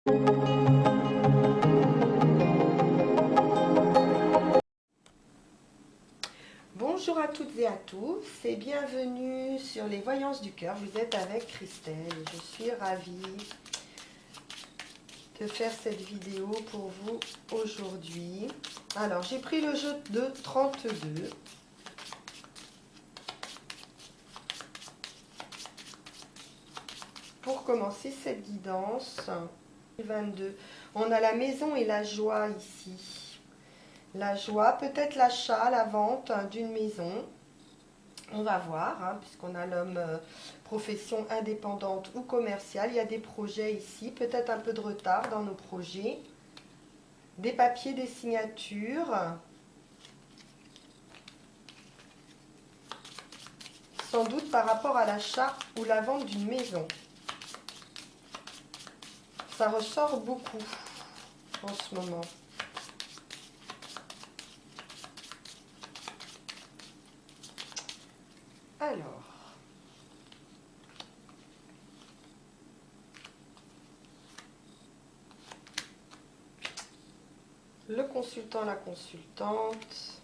Bonjour à toutes et à tous et bienvenue sur les Voyances du Cœur. Vous êtes avec Christelle et je suis ravie de faire cette vidéo pour vous aujourd'hui. Alors, j'ai pris le jeu de 32 pour commencer cette guidance 22. On a la maison et la joie ici. La joie, peut-être l'achat, la vente d'une maison. On va voir, hein, puisqu'on a l'homme profession indépendante ou commerciale. Il y a des projets ici, peut-être un peu de retard dans nos projets. Des papiers, des signatures. Sans doute par rapport à l'achat ou la vente d'une maison. Ça ressort beaucoup en ce moment. Alors, le consultant, la consultante.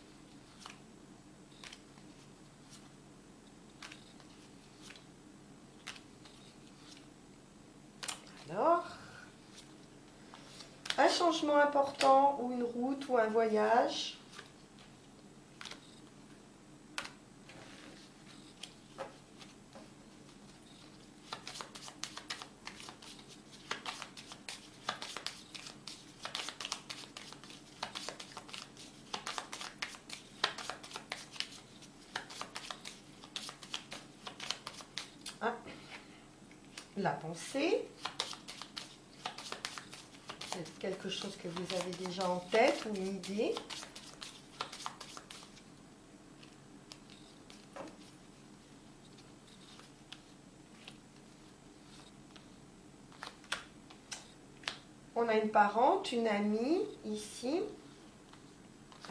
Alors, un changement important ou une route ou un voyage. Ah, la pensée. C'est quelque chose que vous avez déjà en tête ou une idée. On a une parente, une amie ici,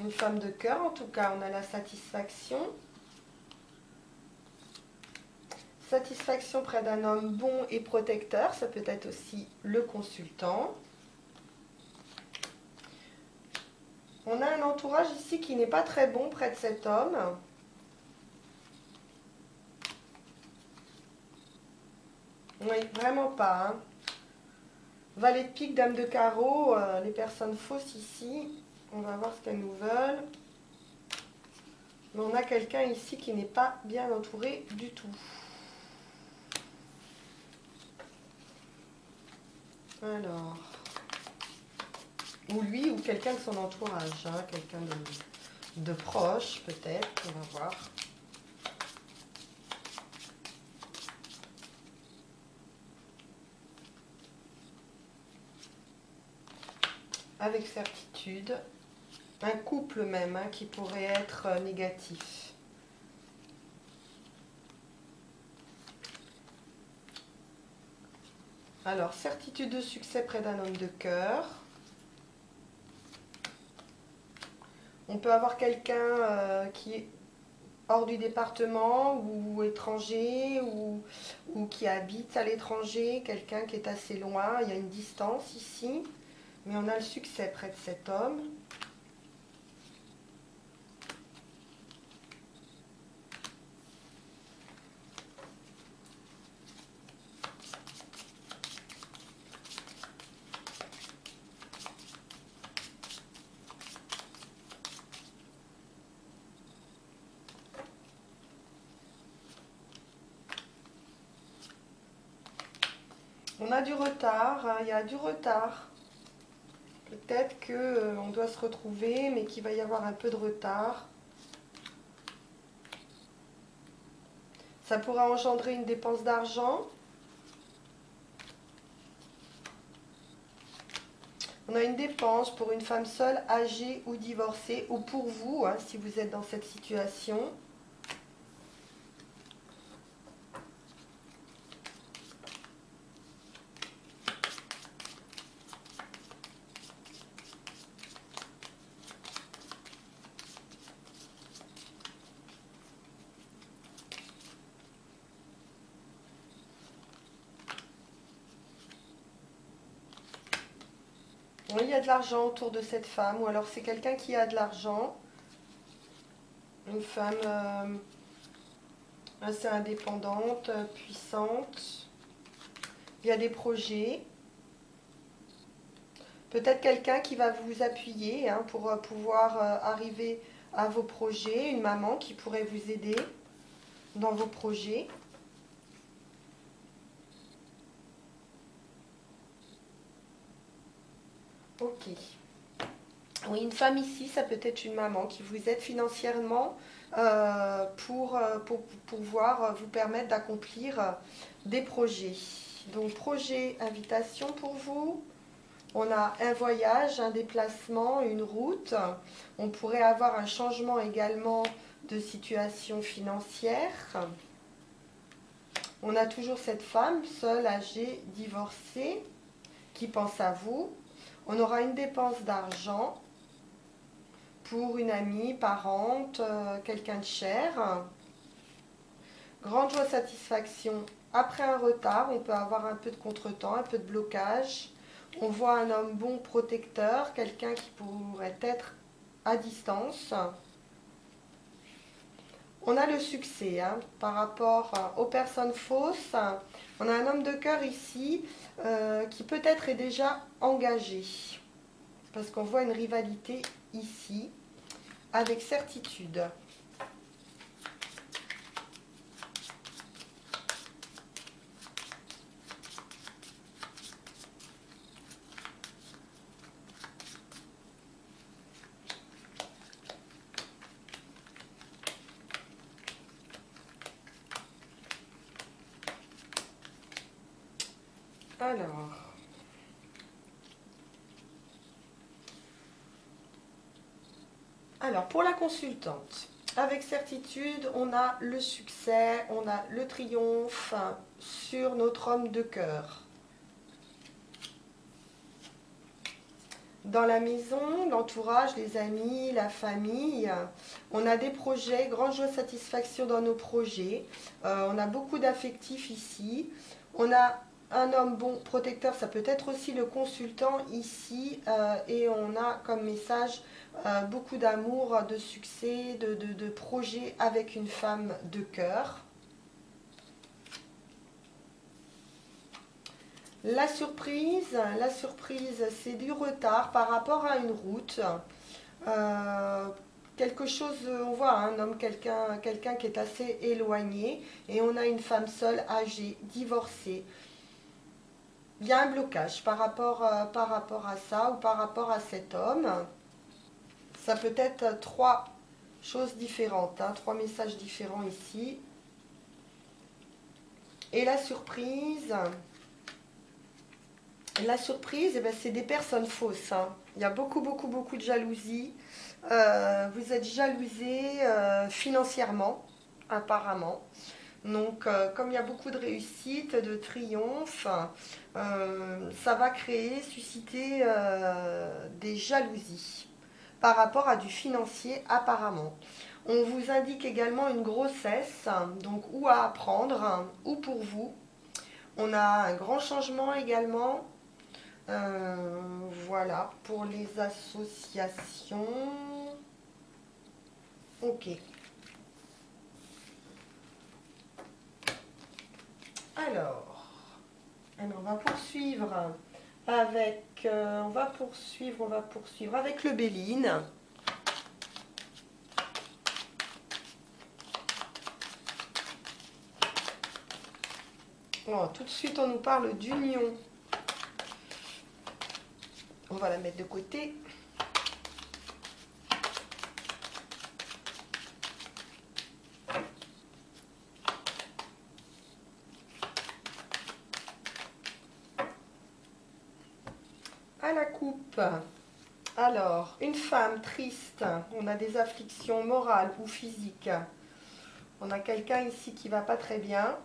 une femme de cœur en tout cas, on a la satisfaction. Satisfaction près d'un homme bon et protecteur, ça peut être aussi le consultant. On a un entourage ici qui n'est pas très bon près de cet homme. Oui, vraiment pas. Hein. Valet de pique, dame de carreau, les personnes fausses ici. On va voir ce qu'elles nous veulent. Mais on a quelqu'un ici qui n'est pas bien entouré du tout. Alors, ou lui ou quelqu'un de son entourage, hein, quelqu'un de proche peut-être, on va voir. Avec certitude, un couple même hein, qui pourrait être négatif. Alors, certitude de succès près d'un homme de cœur. On peut avoir quelqu'un qui est hors du département ou étranger ou qui habite à l'étranger, quelqu'un qui est assez loin, il y a une distance ici, mais on a le succès près de cet homme. On a du retard, hein, il y a du retard. Peut-être qu'on doit se retrouver, mais qu'il va y avoir un peu de retard. Ça pourra engendrer une dépense d'argent. On a une dépense pour une femme seule, âgée ou divorcée, ou pour vous, hein, si vous êtes dans cette situation. Oui, il y a de l'argent autour de cette femme, ou alors c'est quelqu'un qui a de l'argent. Une femme assez indépendante, puissante. Il y a des projets. Peut-être quelqu'un qui va vous appuyer hein, pour pouvoir arriver à vos projets. Une maman qui pourrait vous aider dans vos projets. Ok. Oui, une femme ici, ça peut être une maman qui vous aide financièrement pour pouvoir vous permettre d'accomplir des projets. Donc, projet, invitation pour vous. On a un voyage, un déplacement, une route. On pourrait avoir un changement également de situation financière. On a toujours cette femme seule, âgée, divorcée, qui pense à vous. On aura une dépense d'argent pour une amie, parente, quelqu'un de cher. Grande joie, satisfaction. Après un retard, on peut avoir un peu de contretemps, un peu de blocage. On voit un homme bon, protecteur, quelqu'un qui pourrait être à distance. On a le succès hein, par rapport aux personnes fausses. On a un homme de cœur ici qui peut-être est déjà engagé. Parce qu'on voit une rivalité ici avec certitude. Alors, pour la consultante, avec certitude, on a le succès, on a le triomphe sur notre homme de cœur. Dans la maison, l'entourage, les amis, la famille, on a des projets, grande joie, satisfaction dans nos projets. On a beaucoup d'affectifs ici. On a un homme bon protecteur, ça peut être aussi le consultant ici. Et on a comme message beaucoup d'amour, de succès, de projets avec une femme de cœur. La surprise, c'est du retard par rapport à une route. Euh, Quelque chose, on voit un homme, quelqu'un qui est assez éloigné, et on a une femme seule, âgée, divorcée. Il y a un blocage par rapport à ça ou par rapport à cet homme. Ça peut être trois choses différentes, hein, trois messages différents ici. Et la surprise, eh ben, c'est des personnes fausses. Hein. Il y a beaucoup de jalousie. Vous êtes jalousé financièrement, apparemment. Donc, comme il y a beaucoup de réussite, de triomphe, ça va créer, susciter des jalousies par rapport à du financier, apparemment. On vous indique également une grossesse, donc ou à apprendre, ou pour vous. On a un grand changement également. Voilà, pour les associations. Ok. Alors, on va poursuivre avec, on va poursuivre avec le Béline. Oh, tout de suite, on nous parle d'union. On va la mettre de côté. À la coupe. Alors, une femme triste, on a des afflictions morales ou physiques. On a quelqu'un ici qui va pas très bien.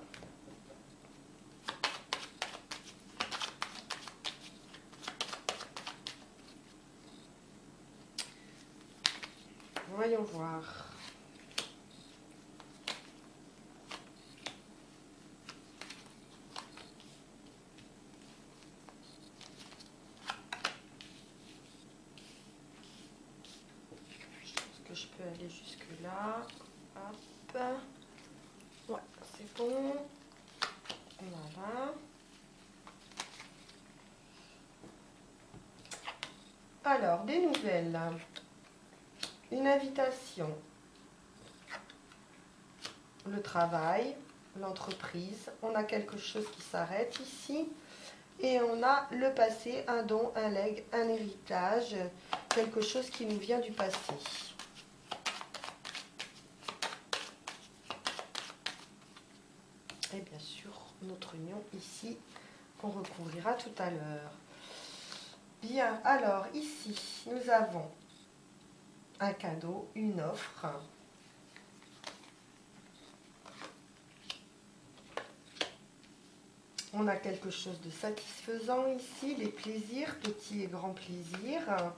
Voyons voir. carton. Voilà. Alors, des nouvelles. Une invitation. Le travail, l'entreprise. On a quelque chose qui s'arrête ici. Et on a le passé, un don, un legs, un héritage. Quelque chose qui nous vient du passé. Et bien sûr, notre union ici, qu'on recouvrira tout à l'heure. Bien, alors ici, nous avons un cadeau, une offre. On a quelque chose de satisfaisant ici, les plaisirs, petits et grands plaisirs,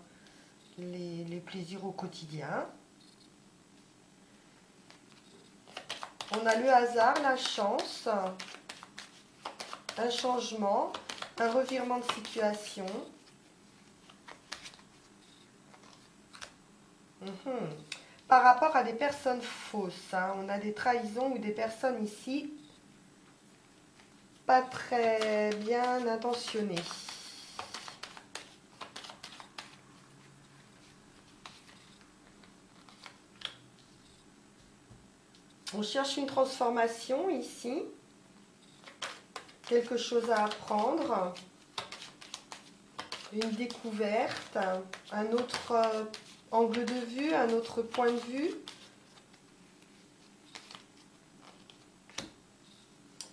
les plaisirs au quotidien. On a le hasard, la chance, un changement, un revirement de situation. Par rapport à des personnes fausses, hein, on a des trahisons ou des personnes ici pas très bien intentionnées. On cherche une transformation ici, quelque chose à apprendre, une découverte, un autre angle de vue, un autre point de vue.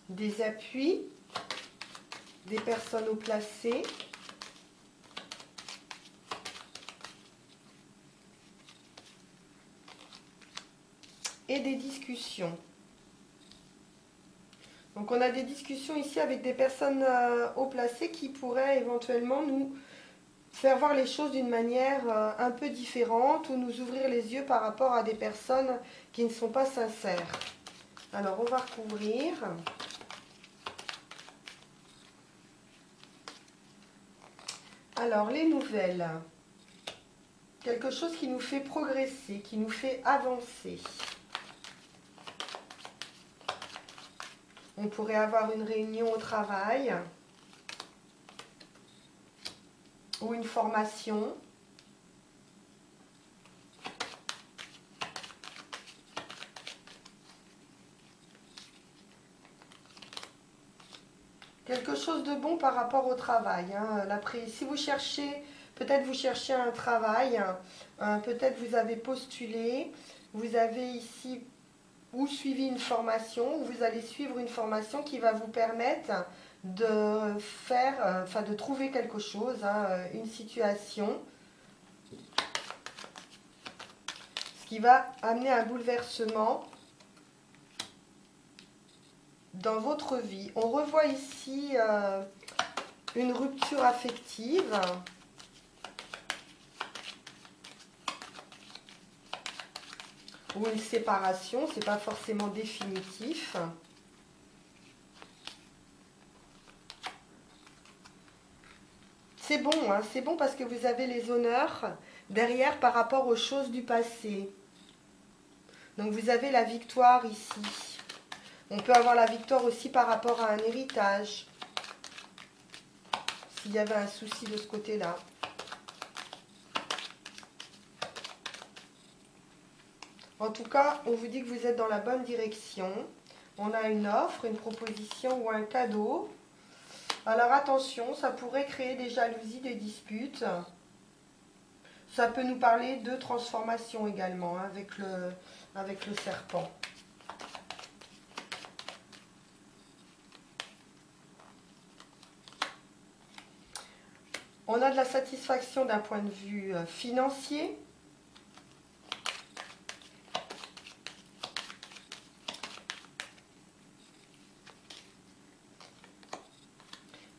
Des appuis, des personnes haut placées. Et des discussions. Donc on a des discussions ici avec des personnes haut placées qui pourraient éventuellement nous faire voir les choses d'une manière un peu différente ou nous ouvrir les yeux par rapport à des personnes qui ne sont pas sincères. Alors on va recouvrir. Alors les nouvelles. Quelque chose qui nous fait progresser, qui nous fait avancer. On pourrait avoir une réunion au travail ou une formation. Quelque chose de bon par rapport au travail. Hein. Si vous cherchez, peut-être vous cherchez un travail, peut-être vous avez postulé, vous avez ici ou suivi une formation, ou vous allez suivre une formation qui va vous permettre de faire, de trouver quelque chose, hein, une situation, ce qui va amener un bouleversement dans votre vie. On revoit ici une rupture affective. Ou une séparation, c'est pas forcément définitif. C'est bon, hein, c'est bon parce que vous avez les honneurs derrière par rapport aux choses du passé. Donc vous avez la victoire ici. On peut avoir la victoire aussi par rapport à un héritage. S'il y avait un souci de ce côté-là. En tout cas, on vous dit que vous êtes dans la bonne direction. On a une offre, une proposition ou un cadeau. Alors attention, ça pourrait créer des jalousies, des disputes. Ça peut nous parler de transformation également, hein, avec le serpent. On a de la satisfaction d'un point de vue financier.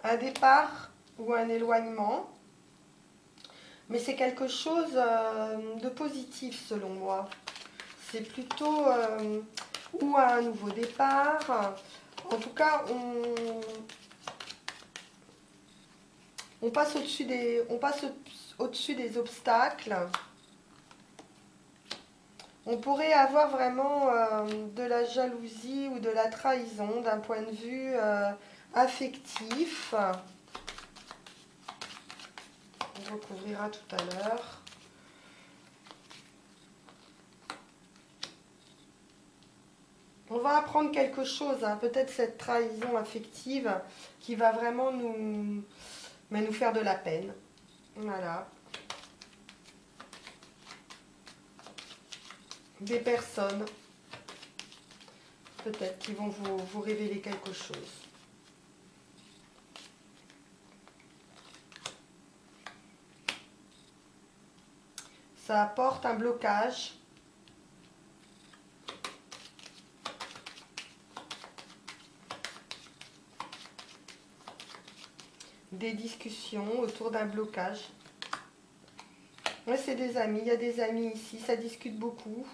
Un départ ou un éloignement. Mais c'est quelque chose de positif selon moi. C'est plutôt ou un nouveau départ. En tout cas, on passe au-dessus des obstacles. On pourrait avoir vraiment de la jalousie ou de la trahison d'un point de vue affectif. On recouvrira tout à l'heure. On va apprendre quelque chose, hein, peut-être cette trahison affective qui va vraiment nous faire de la peine. Voilà. Des personnes, peut-être, qui vont vous révéler quelque chose. Ça apporte un blocage. Des discussions autour d'un blocage. Ouais, c'est des amis. Il y a des amis ici. Ça discute beaucoup.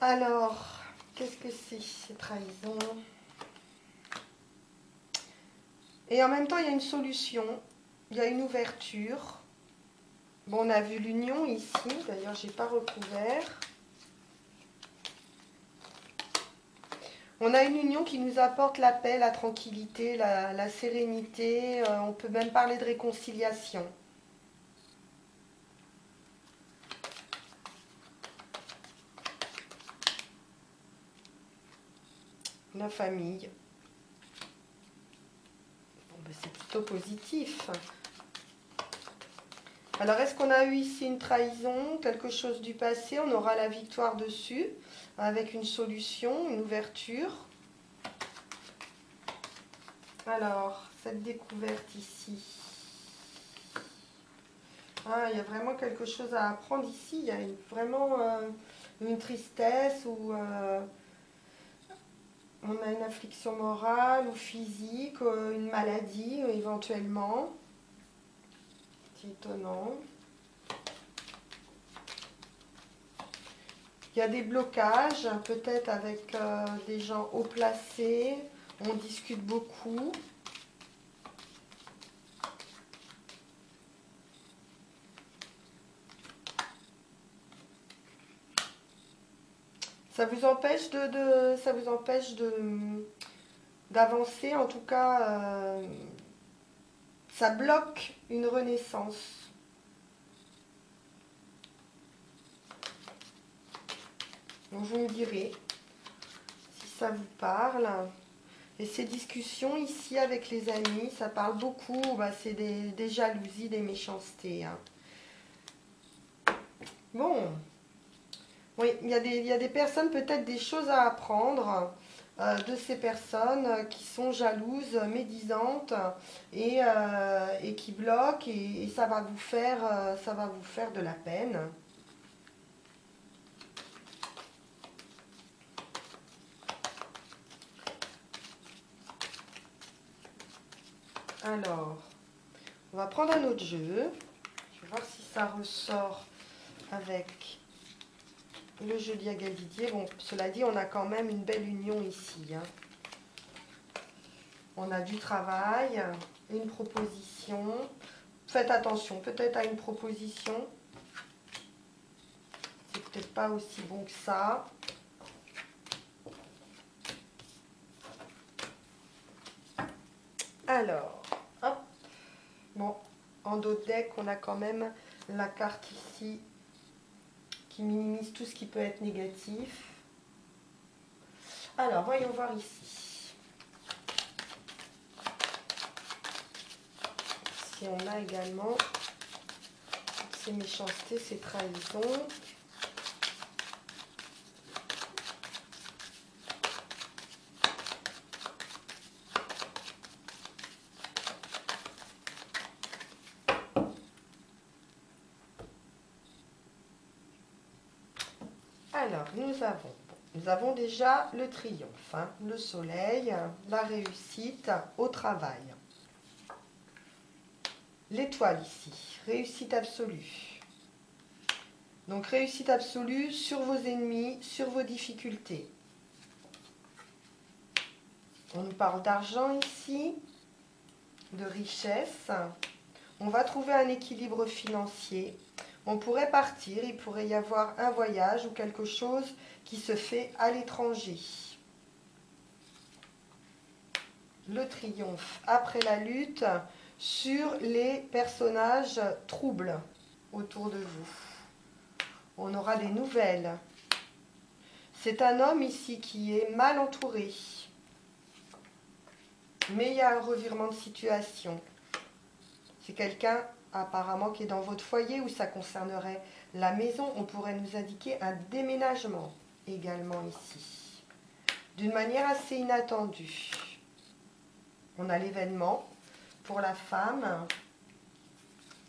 Alors, qu'est-ce que c'est ces trahisons? Et en même temps, il y a une solution. Il y a une ouverture. Bon, on a vu l'union ici. D'ailleurs, j'ai pas recouvert. On a une union qui nous apporte la paix, la tranquillité, la sérénité. On peut même parler de réconciliation. La famille. Bon, ben, c'est plutôt positif. Alors, est-ce qu'on a eu ici une trahison, quelque chose du passé? On aura la victoire dessus, avec une solution, une ouverture. Alors, cette découverte ici. Ah, il y a vraiment quelque chose à apprendre ici. Il y a vraiment une tristesse ou on a une affliction morale ou physique, une maladie éventuellement. C'est étonnant. Il y a des blocages, peut-être avec des gens haut placés. On discute beaucoup. Ça vous empêche ça vous empêche d'avancer. En tout cas, ça bloque une renaissance. Donc vous me direz si ça vous parle. Et ces discussions ici avec les amis, ça parle beaucoup. Bah, c'est des jalousies, des méchancetés. Hein. Bon. Oui, il y a des personnes, peut-être des choses à apprendre de ces personnes qui sont jalouses, médisantes et qui bloquent et ça va vous faire de la peine. Alors, on va prendre un autre jeu. Je vais voir si ça ressort avec le jeu Diagal Didier. Bon, cela dit, on a quand même une belle union ici. Hein. On a du travail, une proposition. Faites attention, peut-être à une proposition. C'est peut-être pas aussi bon que ça. Alors, hop. Bon, en dos de deck, on a quand même la carte ici qui minimise tout ce qui peut être négatif. Alors, voyons voir ici. Si on a également ces méchancetés, ces trahisons. Alors, nous avons déjà le triomphe, hein, le soleil, la réussite au travail. L'étoile ici, réussite absolue. Donc, réussite absolue sur vos ennemis, sur vos difficultés. On nous parle d'argent ici. de richesse. On va trouver un équilibre financier. On pourrait partir, il pourrait y avoir un voyage ou quelque chose qui se fait à l'étranger. Le triomphe après la lutte sur les personnages troubles autour de vous. On aura des nouvelles. C'est un homme ici qui est mal entouré. Mais il y a un revirement de situation. C'est quelqu'un apparemment qui est dans votre foyer où ça concernerait la maison. On pourrait nous indiquer un déménagement également ici. D'une manière assez inattendue. On a l'événement pour la femme.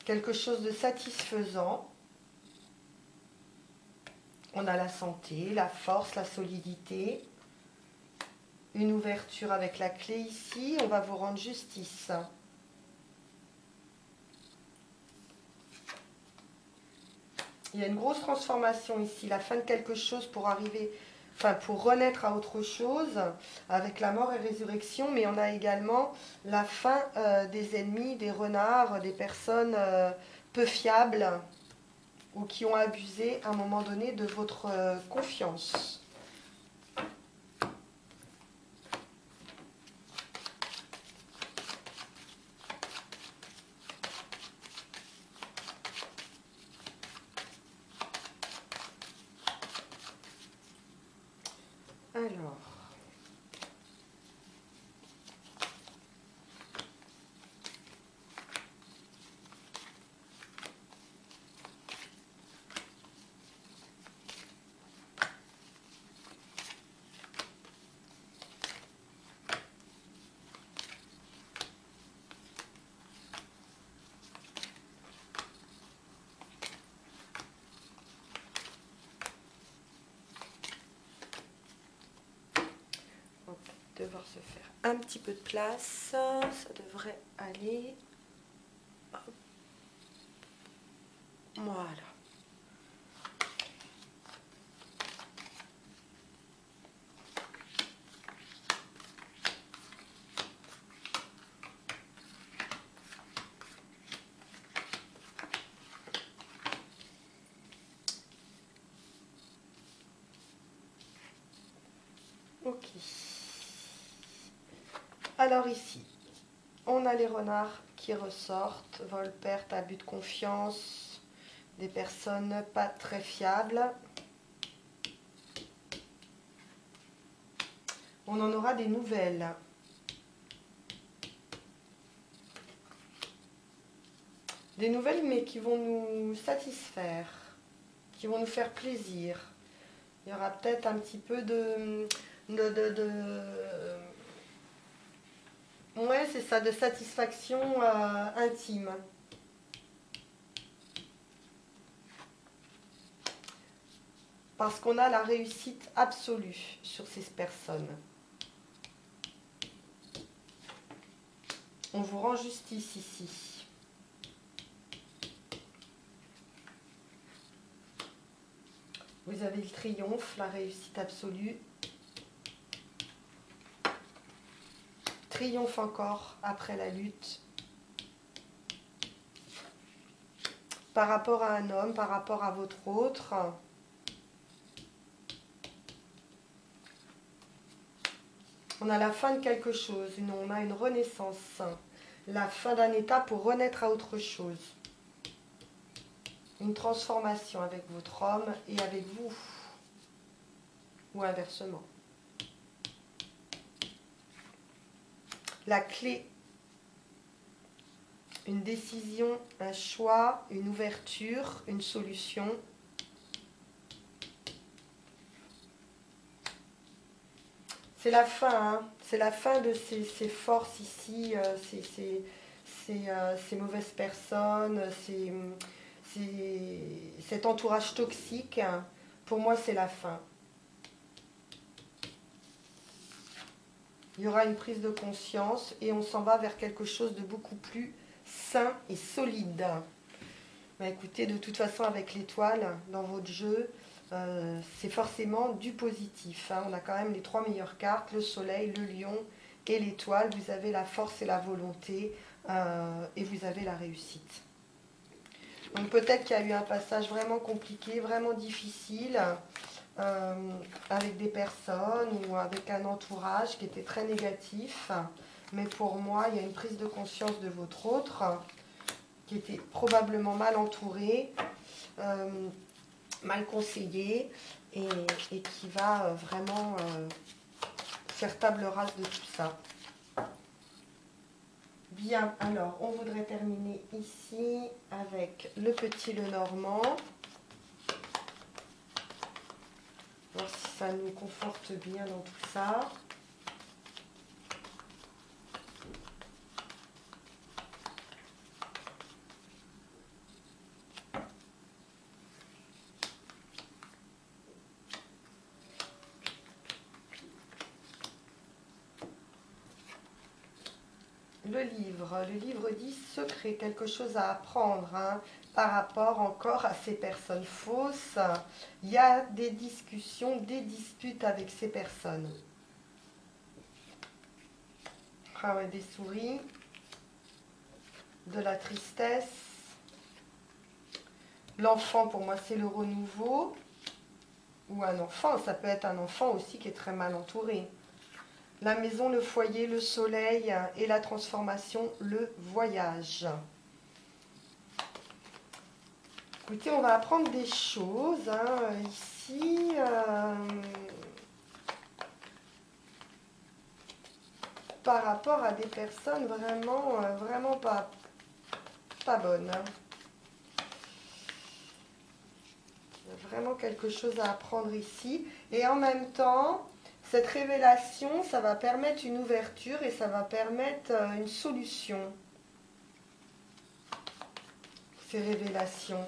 Quelque chose de satisfaisant. On a la santé, la force, la solidité. Une ouverture avec la clé ici. On va vous rendre justice. Il y a une grosse transformation ici. La fin de quelque chose pour arriver, enfin pour renaître à autre chose. Avec la mort et résurrection. Mais on a également la fin des ennemis, des renards, des personnes peu fiables. Ou qui ont abusé à un moment donné de votre confiance. Alors, devoir se faire un petit peu de place, ça devrait aller. Hop. Voilà. Ok. Alors ici, on a les renards qui ressortent, vol, perte, abus de confiance, des personnes pas très fiables. On en aura des nouvelles. Des nouvelles mais qui vont nous satisfaire, qui vont nous faire plaisir. Il y aura peut-être un petit peu ouais, c'est ça, de satisfaction intime. Parce qu'on a la réussite absolue sur ces personnes. On vous rend justice ici. Vous avez le triomphe, la réussite absolue. Triomphe encore après la lutte. Par rapport à un homme, par rapport à votre autre. On a la fin de quelque chose, on a une renaissance. La fin d'un état pour renaître à autre chose. Une transformation avec votre homme et avec vous. Ou inversement. La clé. Une décision, un choix, une ouverture, une solution. C'est la fin, hein. C'est la fin de ces forces ici, ces mauvaises personnes, cet entourage toxique. Pour moi, c'est la fin. Il y aura une prise de conscience et on s'en va vers quelque chose de beaucoup plus sain et solide. Bah, écoutez, de toute façon, avec l'étoile dans votre jeu, c'est forcément du positif. Hein. On a quand même les trois meilleures cartes, le soleil, le lion et l'étoile. Vous avez la force et la volonté et vous avez la réussite. Donc peut-être qu'il y a eu un passage vraiment compliqué, vraiment difficile, avec des personnes ou avec un entourage qui était très négatif. Mais pour moi, il y a une prise de conscience de votre autre qui était probablement mal entouré, mal conseillé et qui va vraiment faire table rase de tout ça. Bien, alors on voudrait terminer ici avec le petit Lenormand. Voir si ça nous conforte bien dans tout ça. Le livre dit secret, quelque chose à apprendre hein, par rapport encore à ces personnes fausses. Il y a des discussions, des disputes avec ces personnes. Ah ouais, des souris, de la tristesse. L'enfant, pour moi, c'est le renouveau. Ou un enfant, ça peut être un enfant aussi qui est très mal entouré. La maison, le foyer, le soleil et la transformation, le voyage. Écoutez, on va apprendre des choses hein, ici. Par rapport à des personnes vraiment pas bonnes. Hein. Il y a vraiment quelque chose à apprendre ici. Et en même temps, cette révélation, ça va permettre une ouverture et ça va permettre une solution. Ces révélations.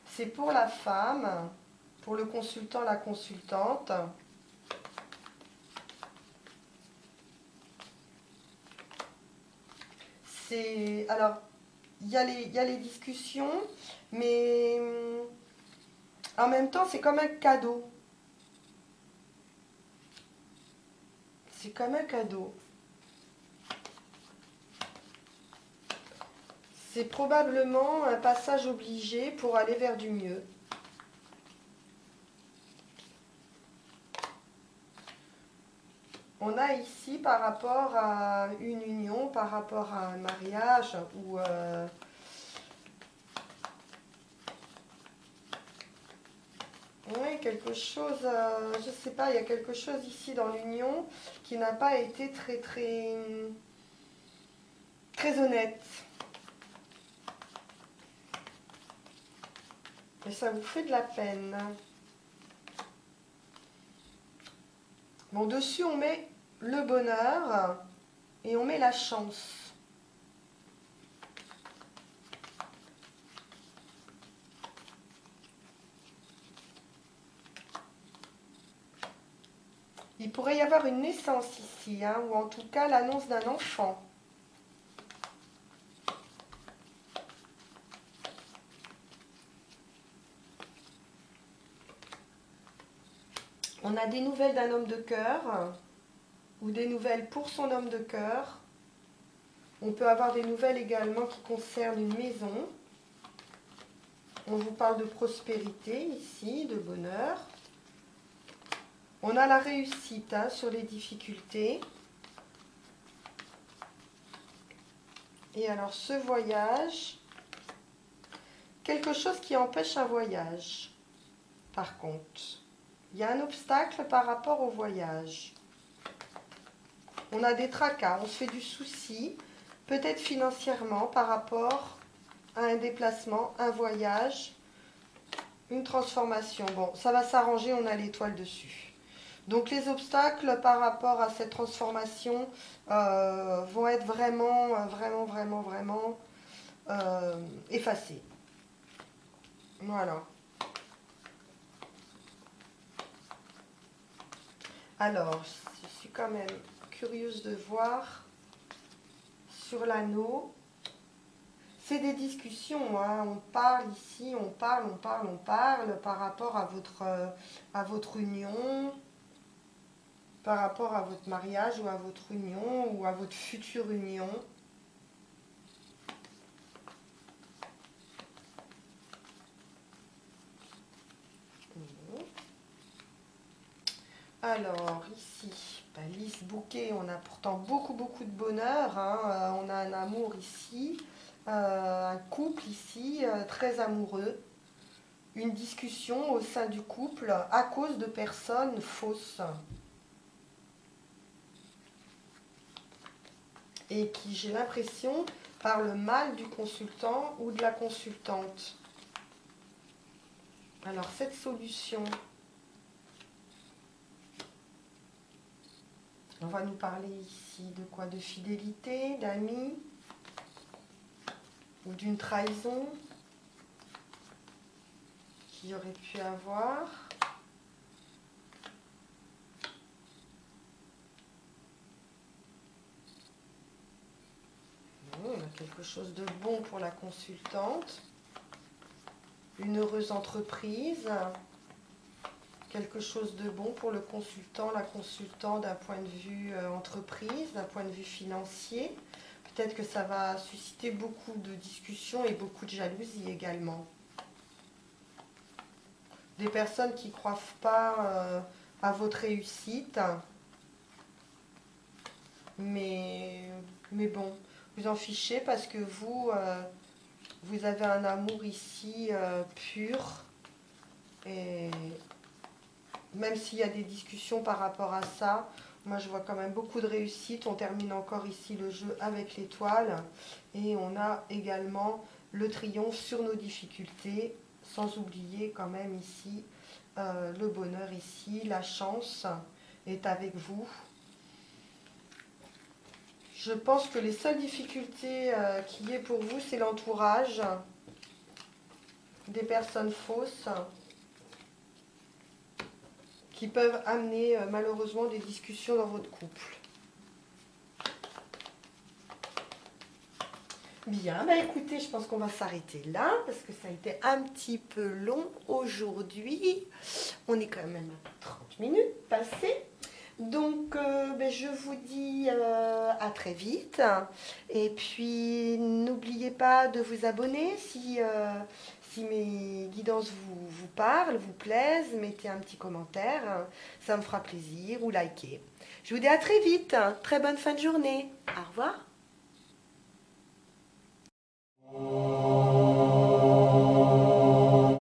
C'est pour la femme, pour le consultant, la consultante. Alors, il y a les discussions, mais en même temps, c'est comme un cadeau. C'est comme un cadeau. C'est probablement un passage obligé pour aller vers du mieux. On a ici par rapport à une union, par rapport à un mariage ou oui, quelque chose, je ne sais pas, il y a quelque chose ici dans l'union qui n'a pas été très honnête. Et ça vous fait de la peine. Bon, dessus, on met le bonheur et on met la chance. Il pourrait y avoir une naissance ici, hein, ou en tout cas l'annonce d'un enfant. On a des nouvelles d'un homme de cœur, ou des nouvelles pour son homme de cœur. On peut avoir des nouvelles également qui concernent une maison. On vous parle de prospérité ici, de bonheur. On a la réussite hein, sur les difficultés. Et alors ce voyage, quelque chose qui empêche un voyage, par contre. Il y a un obstacle par rapport au voyage. On a des tracas, on se fait du souci, peut-être financièrement par rapport à un déplacement, un voyage, une transformation. Bon, ça va s'arranger, on a l'étoile dessus. Donc les obstacles par rapport à cette transformation vont être vraiment effacés. Voilà. Alors, je suis quand même curieuse de voir sur l'anneau. C'est des discussions, hein. On parle ici, on parle par rapport à votre union. par rapport à votre mariage ou à votre union ou à votre future union. Alors, ici, lys bouquet, on a pourtant beaucoup de bonheur. Hein. On a un amour ici, un couple ici, très amoureux. Une discussion au sein du couple à cause de personnes fausses. Et qui, j'ai l'impression, parlent mal du consultant ou de la consultante. Alors, cette solution... On va nous parler ici de quoi? De fidélité, d'amis ou d'une trahison qu'il y aurait pu avoir. On a quelque chose de bon pour la consultante. Une heureuse entreprise. Quelque chose de bon pour le consultant, la consultante d'un point de vue entreprise, d'un point de vue financier. Peut-être que ça va susciter beaucoup de discussions et beaucoup de jalousie également. Des personnes qui ne croient pas à votre réussite. Mais bon, vous en fichez parce que vous, vous avez un amour ici pur. Et même s'il y a des discussions par rapport à ça, moi je vois quand même beaucoup de réussite. On termine encore ici le jeu avec l'étoile. Et on a également le triomphe sur nos difficultés. Sans oublier quand même ici le bonheur ici. La chance est avec vous. Je pense que les seules difficultés qu'il y ait pour vous, c'est l'entourage. Des personnes fausses. Qui peuvent amener malheureusement des discussions dans votre couple. Bien, écoutez, je pense qu'on va s'arrêter là parce que ça a été un petit peu long aujourd'hui. On est quand même à 30 minutes passées. Donc, je vous dis à très vite. Et puis, n'oubliez pas de vous abonner si mes guidances vous parlent, vous plaisent. Mettez un petit commentaire, ça me fera plaisir, ou likez. Je vous dis à très vite. Très bonne fin de journée. Au revoir.